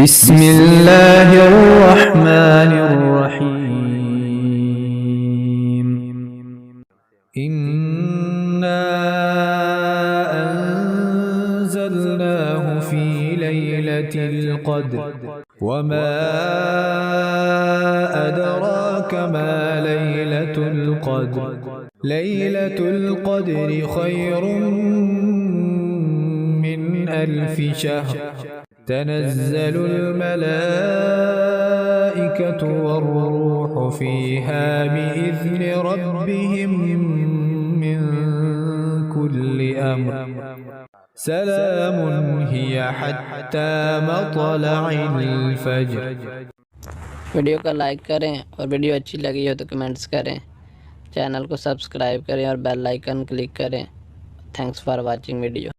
بسم الله الرحمن الرحيم إنا أنزلناه في ليلة القدر وما أدراك ما ليلة القدر ليلة القدر خير من 1000 شهر تنزل الملائكة والروح فيها بإذن ربهم من كل أمر سلام هي حتى مطلع الفجر। वीडियो को लाइक करें और वीडियो अच्छी लगी हो तो कमेंट्स करें, चैनल को सब्सक्राइब करें और बेल आइकन क्लिक करें। Thanks for watching video.